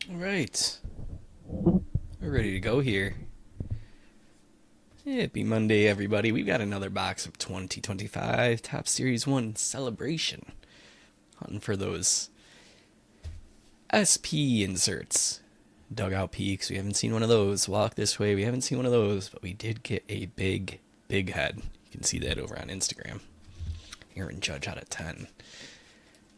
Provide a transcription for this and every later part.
All right, we're ready to go here. Happy Monday, everybody. We've got another box of 2025 Top Series 1 Celebration. Hunting for those SP inserts. Dugout peaks, we haven't seen one of those. Walk this way, we haven't seen one of those. But we did get a big head. You can see that over on Instagram. Aaron Judge out of 10.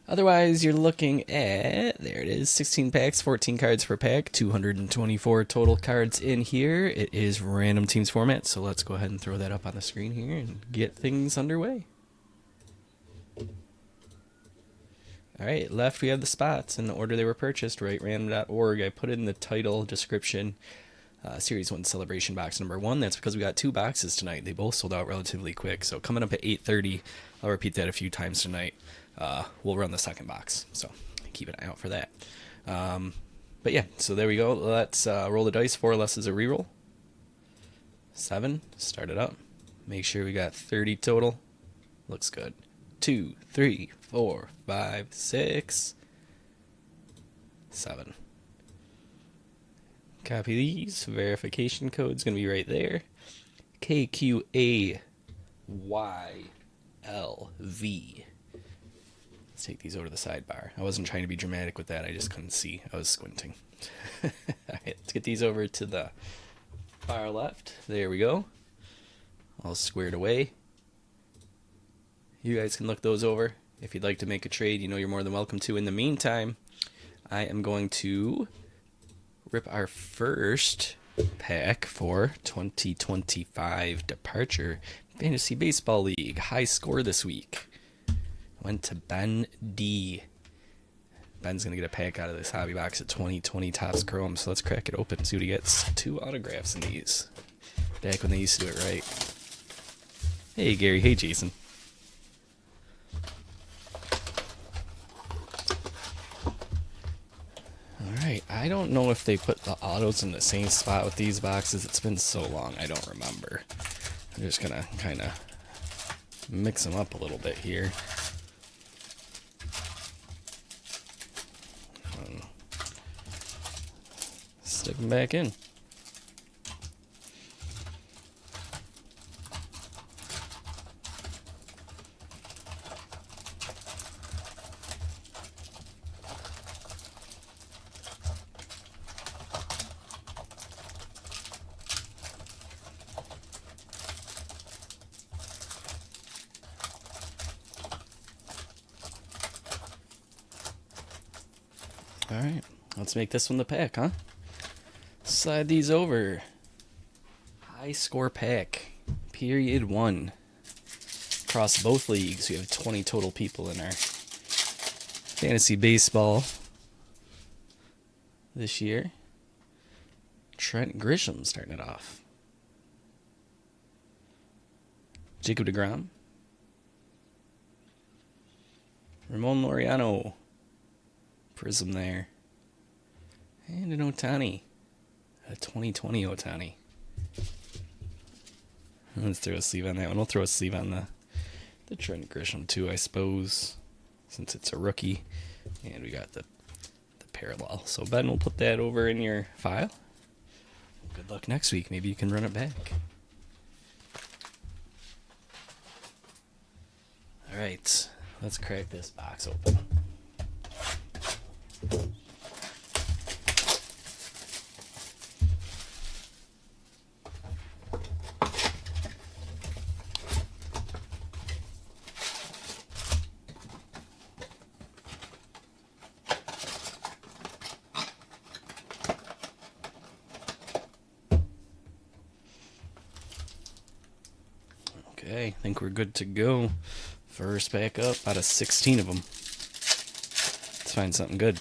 Otherwise, you're looking at, there it is, 16 packs, 14 cards per pack, 224 total cards in here. It is random teams format, so let's go ahead and throw that up on the screen here and get things underway. All right, left we have the spots in the order they were purchased, right? Random.org. I put in the title description, Series 1 Celebration Box number 1. That's because we got 2 boxes tonight. They both sold out relatively quick, so coming up at 8:30, I'll repeat that a few times tonight. We'll run the second box, so keep an eye out for that. But yeah, so there we go. Let's roll the dice. 4 less is a reroll. 7, start it up. Make sure we got 30 total. Looks good. 2, 3, 4, 5, 6, 7. Copy these. Verification code's going to be right there. KQAYLV. Let's take these over to the sidebar. I wasn't trying to be dramatic with that. I just couldn't see. I was squinting. All right, let's get these over to the far left. There we go. All squared away. You guys can look those over. If you'd like to make a trade, you know you're more than welcome to. In the meantime, I am going to rip our first pack for 2025 Departure Fantasy Baseball League. High score this week went to Ben D. Ben's going to get a pack out of this hobby box at 2020 Topps Chrome, so let's crack it open and see what he gets. 2 autographs in these. Back when they used to do it right. Hey, Gary. Hey, Jason. Alright, I don't know if they put the autos in the same spot with these boxes. It's been so long, I don't remember. I'm just going to kind of mix them up a little bit here. Stick them back in. Alright, let's make this one the pack, huh? Slide these over. High score pack. Period 1. Across both leagues, we have 20 total people in our fantasy baseball this year. Trent Grisham starting it off. Jacob deGrom. Ramon Laureano. Prism there. And an Ohtani. A 2020 Ohtani. Let's throw a sleeve on that one. We'll throw a sleeve on the Trent Grisham too, I suppose, since it's a rookie. And we got the parallel. So Ben will put that over in your file. Good luck next week. Maybe you can run it back. Alright, let's crack this box open. Okay, I think we're good to go. First pack up out of 16 of them. Let's find something good.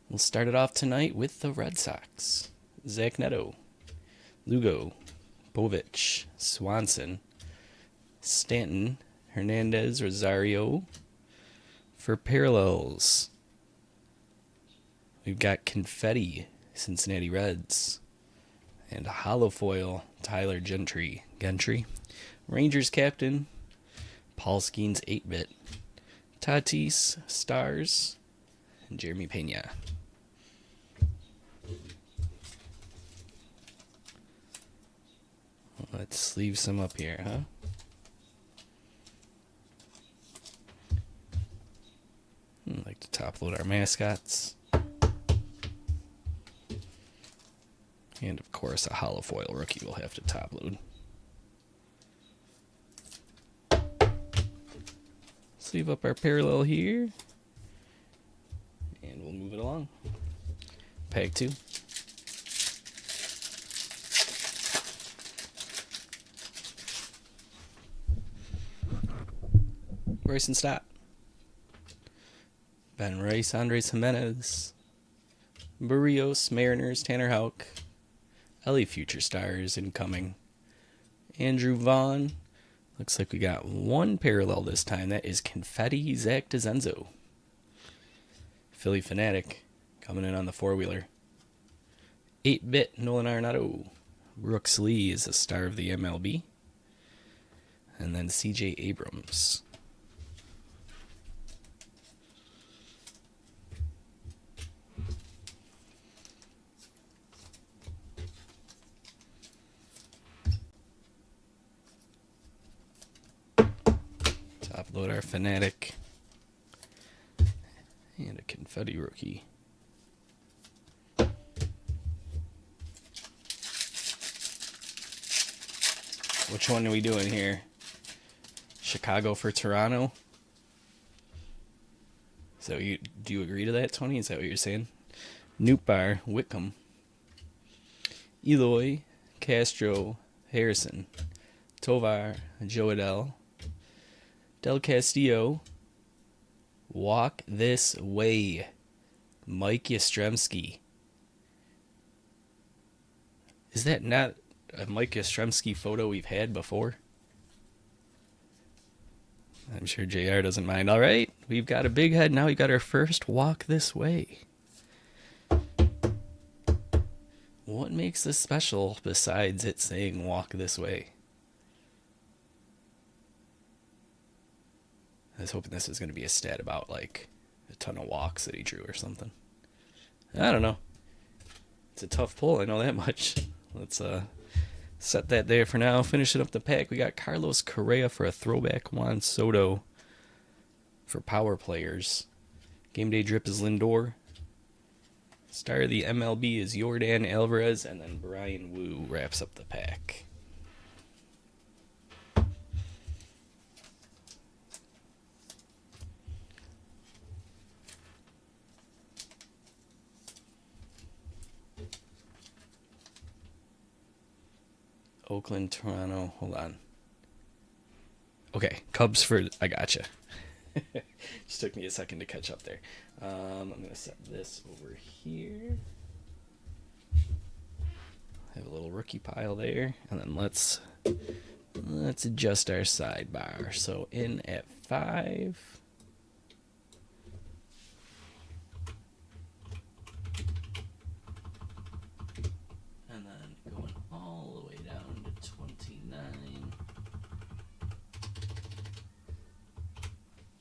We'll start it off tonight with the Red Sox. Zach Neto, Lugo, Povich, Swanson, Stanton, Hernandez, Rosario. For parallels, we've got Confetti, Cincinnati Reds, and a hollow foil, Tyler Gentry. Rangers captain, Paul Skeens 8-bit, Tatis, Stars, and Jeremy Pena. Let's sleeve some up here, huh? I'd like to top load our mascots. And of course, a hollow foil rookie will have to top load. Sleeve up our parallel here. And we'll move it along. Pack 2. Bryson Stott, Ben Rice, Andres Jimenez, Barrios, Mariners, Tanner Houck, LA Future Stars incoming, Andrew Vaughn. Looks like we got one parallel this time. That is Confetti, Zach DeZenzo. Philly Fanatic coming in on the 4-wheeler. 8-bit, Nolan Arenado. Brooks Lee is a star of the MLB. And then CJ Abrams. Top load our Fanatic. And a Confetti rookie. Which one are we doing here? Chicago for Toronto? So do you agree to that, Tony? Is that what you're saying? Nootbaar, Whitcomb, Eloy, Castro, Harrison, Tovar, Joe Adell, Del Castillo, Walk This Way, Mike Yastrzemski. Is that not a Mike Yastrzemski photo we've had before? I'm sure JR doesn't mind. All right, we've got a big head. Now we've got our first Walk This Way. What makes this special besides it saying Walk This Way? I was hoping this was going to be a stat about, like, a ton of walks that he drew or something. I don't know. It's a tough pull, I know that much. Let's set that there for now. Finishing up the pack, we got Carlos Correa for a throwback. Juan Soto for power players. Game day drip is Lindor. Star of the MLB is Yordan Alvarez. And then Brian Wu wraps up the pack. Oakland, Toronto, hold on. Okay, Cubs for, I gotcha. Just took me a second to catch up there. I'm going to set this over here. Have a little rookie pile there. And then let's adjust our sidebar. So in at 5.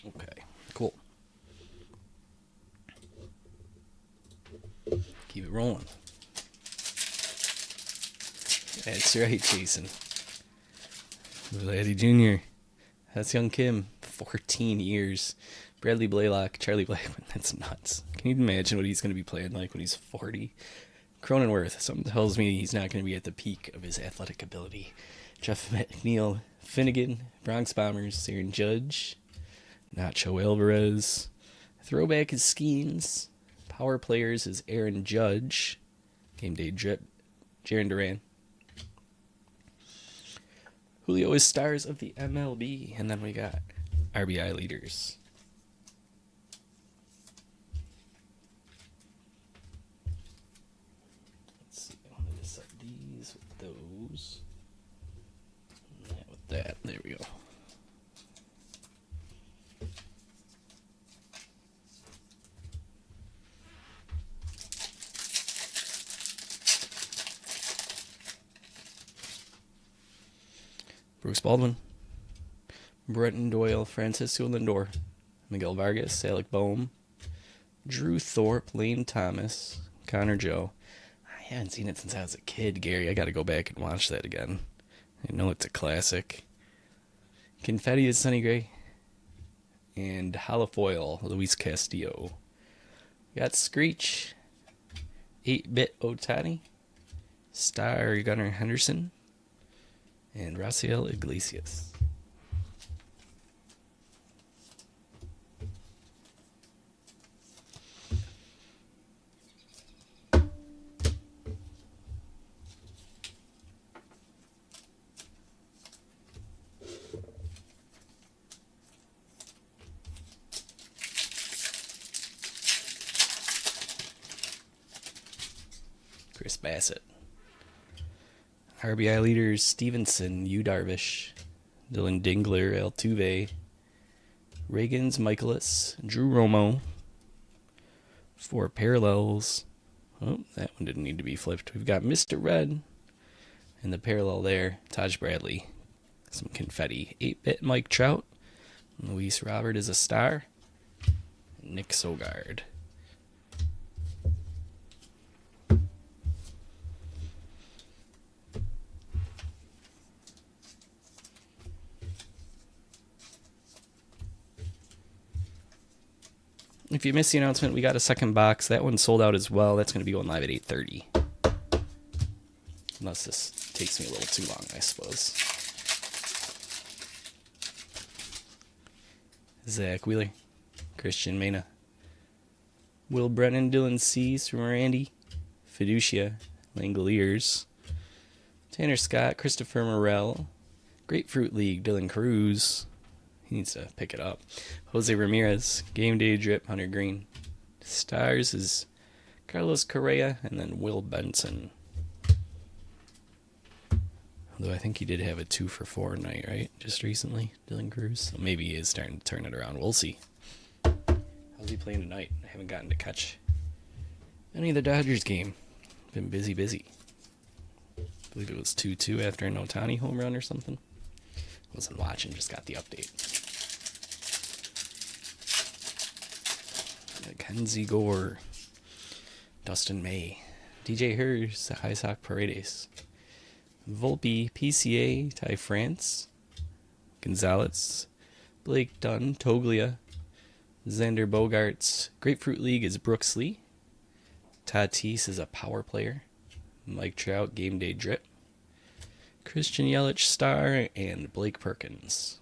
Okay, cool. Keep it rolling. That's right, Jason. Vladdy Jr. That's Young Kim. 14 years. Bradley Blaylock, Charlie Blackmon. That's nuts. Can you imagine what he's going to be playing like when he's 40? Cronenworth. Something tells me he's not going to be at the peak of his athletic ability. Jeff McNeil, Finnegan, Bronx Bombers, Aaron Judge, Nacho Alvarez. Throwback is Skeens. Power players is Aaron Judge. Game day drip, Jarren Duran. Julio is stars of the MLB. And then we got RBI leaders. Let's see. I wanted to set these with those. And that with that. There we go. Brooks Baldwin, Brenton Doyle, Francisco Lindor, Miguel Vargas, Alec Boehm, Drew Thorpe, Lane Thomas, Connor Joe. I haven't seen it since I was a kid, Gary. I got to go back and watch that again. I know it's a classic. Confetti is Sonny Gray. And Holofoil, Luis Castillo. We got Screech, 8-Bit Otani, Star Gunnar Henderson, and Raciel Iglesias. Chris Bassett. RBI leaders Stevenson, Yu Darvish, Dylan Dingler, Altuve, Reagans Michaelis, Drew Romo. 4 parallels. Oh, that one didn't need to be flipped. We've got Mr. Red and the parallel there, Taj Bradley. Some confetti. 8-Bit Mike Trout. Luis Robert is a star. Nick Sogard. If you missed the announcement, we got a second box. That one sold out as well. That's going to be going live at 8:30. Unless this takes me a little too long, I suppose. Zach Wheeler, Christian Mena, Will Brennan, Dylan Cease from Randy, Fiducia, Langoliers, Tanner Scott, Christopher Morel, Grapefruit League, Dylan Cruz. He needs to pick it up. Jose Ramirez, Game Day Drip, Hunter Green. Stars is Carlos Correa, and then Will Benson. Although I think he did have a 2-for-4 night, right? Just recently, Dylan Cruz. So maybe he is starting to turn it around. We'll see. How's he playing tonight? I haven't gotten to catch any of the Dodgers game. Been busy. I believe it was 2-2 after an Ohtani home run or something. Wasn't watching, just got the update. Kenzie Gore, Dustin May, DJ Hurst, Isaac Paredes, Volpe, PCA, Ty France, Gonzalez, Blake Dunn, Toglia, Xander Bogaerts. Grapefruit League is Brooks Lee. Tatis is a power player. Mike Trout, Game Day Drip. Christian Yelich, star, and Blake Perkins.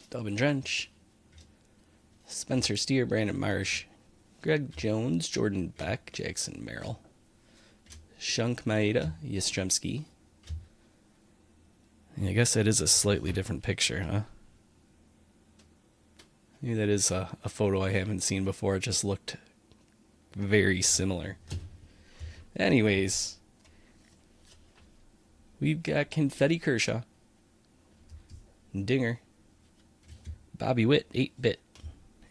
Delvin Drench, Spencer Steer, Brandon Marsh, Greg Jones, Jordan Beck, Jackson Merrill, Shunk Maeda, Yastrzemski. I guess that is a slightly different picture, huh? Maybe that is a photo I haven't seen before. It just looked very similar. Anyways, we've got Confetti Kershaw, Dinger, Bobby Witt, 8-Bit,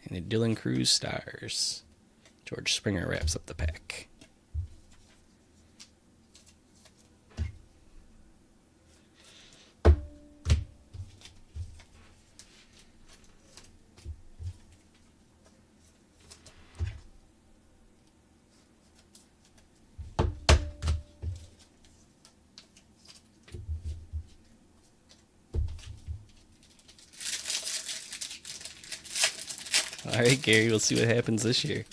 and a Dylan Cruz stars. George Springer wraps up the pack. All right, Gary, we'll see what happens this year.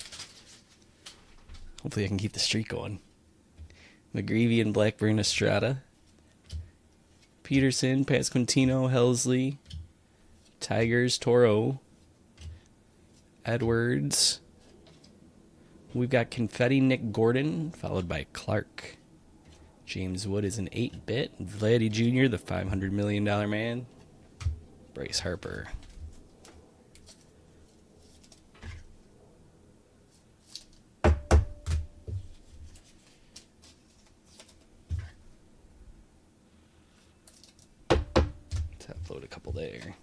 Hopefully I can keep the streak going. McGreevy and Blackburn Estrada. Peterson, Pasquantino, Helsley. Tigers, Toro. Edwards. We've got Confetti, Nick Gordon, followed by Clark. James Wood is an 8-bit. Vladdy Jr., the $500 million man. Bryce Harper. Let's upload a couple there.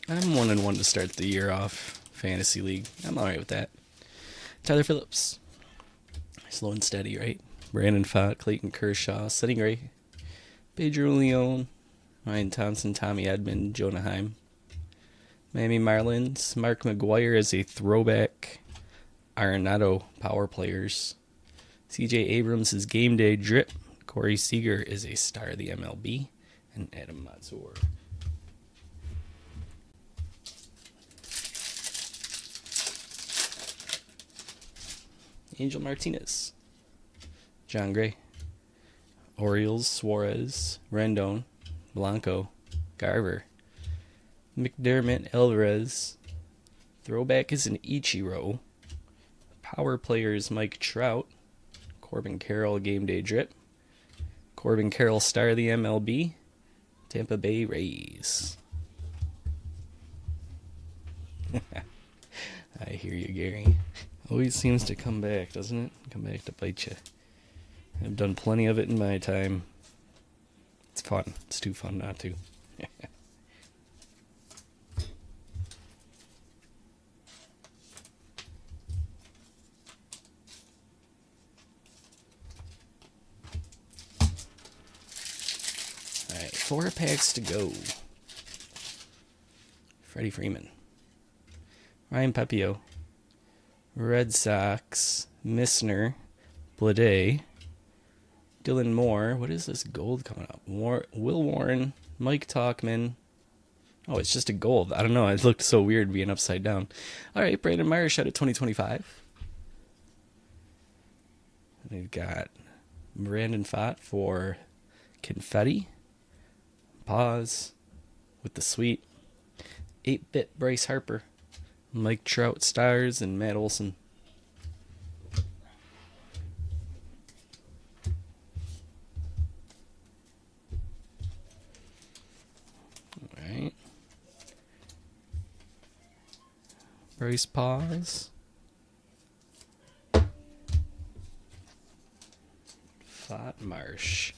I'm 1-1 to start the year off. Fantasy League. I'm alright with that. Tyler Phillips. Slow and steady, right? Brandon Pfaadt, Clayton Kershaw, Sonny Gray, Pedro Leon, Ryan Thompson, Tommy Edman, Jonah Heim. Miami Marlins, Mark McGwire is a throwback. Arenado power players. CJ Abrams is game day drip. Corey Seager is a star of the MLB. And Adam Mazur. Angel Martinez. John Gray. Orioles, Suarez, Rendon, Blanco, Garver. McDermott, Alvarez. Throwback is an Ichiro. Power players Mike Trout. Corbin Carroll, game day drip. Corbin Carroll, star of the MLB. Tampa Bay Rays. I hear you, Gary. Always seems to come back, doesn't it? Come back to bite you. I've done plenty of it in my time. It's fun. It's too fun not to. Alright, 4 packs to go. Freddie Freeman. Ryan Pepio. Red Sox, Missner, Blade, Dylan Moore. What is this gold coming up? Will Warren, Mike Talkman. Oh, it's just a gold. I don't know. It looked so weird being upside down. All right, Brandon Myers shot at 2025. We've got Brandon Pfaadt for Confetti. Pause with the sweet 8-bit Bryce Harper. Mike Trout stars and Matt Olson. All right. Bryce pause. Pfaadt Marsh.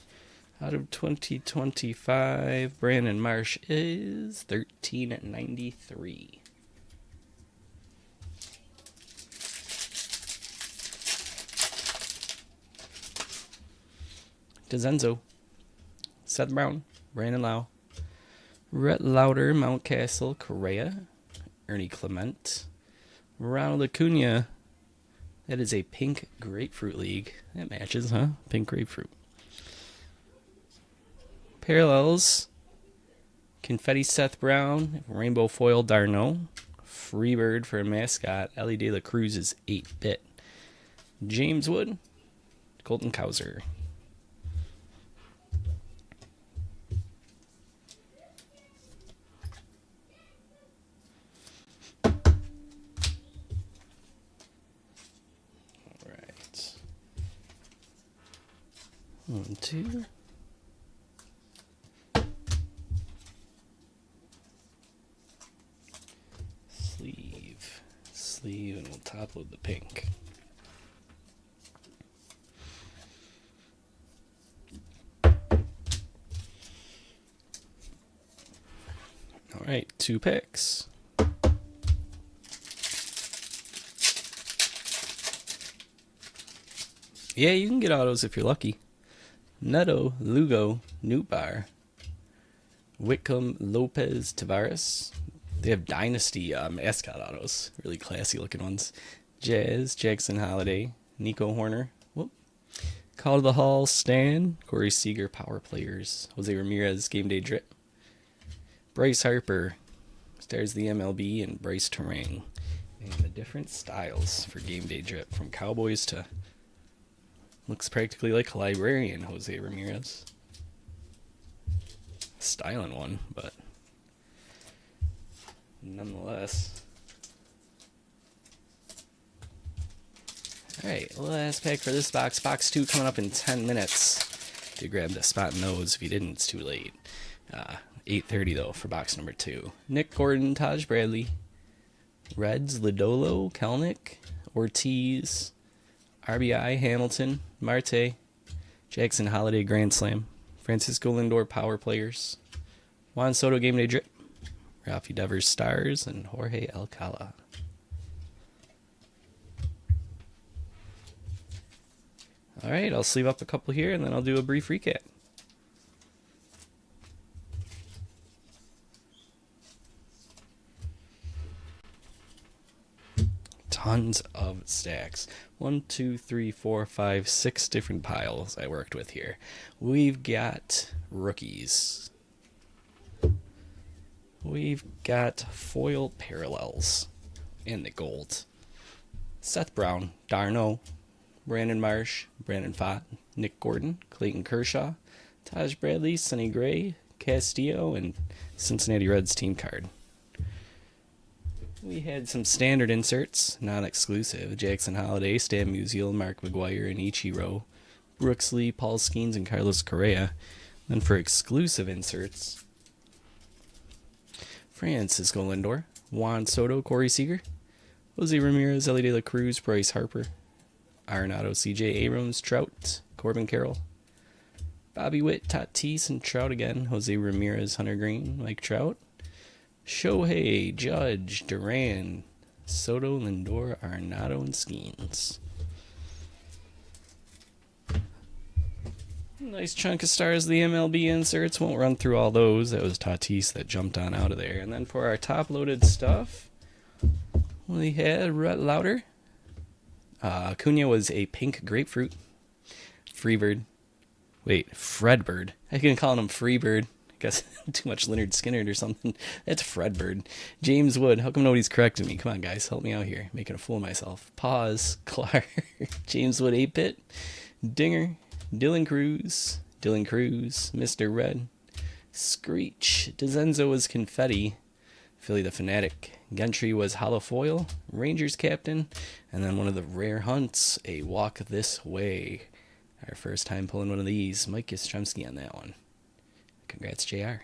Out of 2025, Brandon Marsh is 1393. DeZenzo, Seth Brown, Brandon Lau, Rhett Lauder, Mountcastle, Correa, Ernie Clement, Ronald Acuna. That is a pink grapefruit league. That matches, huh? Pink grapefruit. Parallels, Confetti Seth Brown, Rainbow Foil Darno, Freebird for a mascot, Ellie De La Cruz is 8-bit. James Wood, Colton Cowser. One, two. Sleeve, and we'll top load the pink. All right, 2 picks. Yeah, you can get autos if you're lucky. Neto, Lugo, Newbar, Whitcomb, Lopez, Tavares. They have Dynasty mascot autos. Really classy looking ones. Jazz, Jackson Holiday, Nico Horner. Whoop. Call to the Hall, Stan, Corey Seager, power players. Jose Ramirez, game day drip. Bryce Harper, stars the MLB, and Bryce Terang. And the different styles for game day drip, from Cowboys to looks practically like a librarian, Jose Ramirez. Styling one, but nonetheless. Alright, last pack for this box. Box 2 coming up in 10 minutes. If you grabbed a spot in those, if you didn't, it's too late. 8:30 though for box number 2. Nick Gordon, Taj Bradley, Reds, Lodolo, Kelnick, Ortiz, RBI, Hamilton, Marte, Jackson Holiday, Grand Slam, Francisco Lindor, Power Players, Juan Soto, Game Day Drip, Rafi Devers, Stars, and Jorge Alcala. Alright, I'll sleeve up a couple here and then I'll do a brief recap. Tons of stacks. 1, 2, 3, 4, 5, 6 different piles I worked with here. We've got rookies. We've got foil parallels in the gold. Seth Brown, Darno, Brandon Marsh, Brandon Pfaadt, Nick Gordon, Clayton Kershaw, Taj Bradley, Sonny Gray, Castillo, and Cincinnati Reds team card. We had some standard inserts, non-exclusive. Jackson Holiday, Stan Musial, Mark McGwire, and Ichiro, Brooks Lee, Paul Skeens, and Carlos Correa. Then for exclusive inserts, Francisco Lindor, Juan Soto, Corey Seager, Jose Ramirez, Ellie De La Cruz, Bryce Harper, Arenado, CJ Abrams, Trout, Corbin Carroll, Bobby Witt, Tatis, and Trout again, Jose Ramirez, Hunter Green, Mike Trout, Shohei, Judge, Duran, Soto, Lindor, Arenado, and Skeens. Nice chunk of stars of the MLB inserts. Won't run through all those. That was Tatis that jumped on out of there. And then for our top-loaded stuff, we had Rhett Lauder. Acuna was a pink grapefruit. Freebird. Wait, Fredbird. I can call him Freebird. I guess too much Leonard Skinner or something. That's Fredbird. James Wood. How come nobody's correcting me? Come on, guys. Help me out here. Making a fool of myself. Pause. Clark. James Wood 8-bit. Dinger. Dylan Cruz, Mr. Red, Screech, DeZenzo was Confetti, Philly the Fanatic, Gentry was Hollow Foil, Rangers Captain, and then one of the rare hunts, a Walk This Way. Our first time pulling one of these, Mike Yastrzemski on that one. Congrats, JR.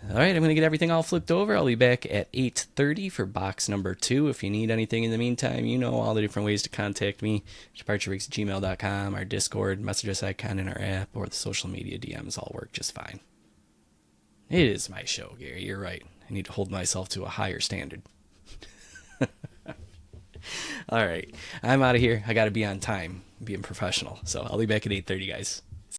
Alright, I'm going to get everything all flipped over. I'll be back at 8:30 for box number 2. If you need anything in the meantime, you know all the different ways to contact me. DepartureBreaks@gmail.com, our Discord, message us icon in our app, or the social media DMs all work just fine. It is my show, Gary. You're right. I need to hold myself to a higher standard. Alright, I'm out of here. I got to be on time, being professional. So I'll be back at 8:30, guys.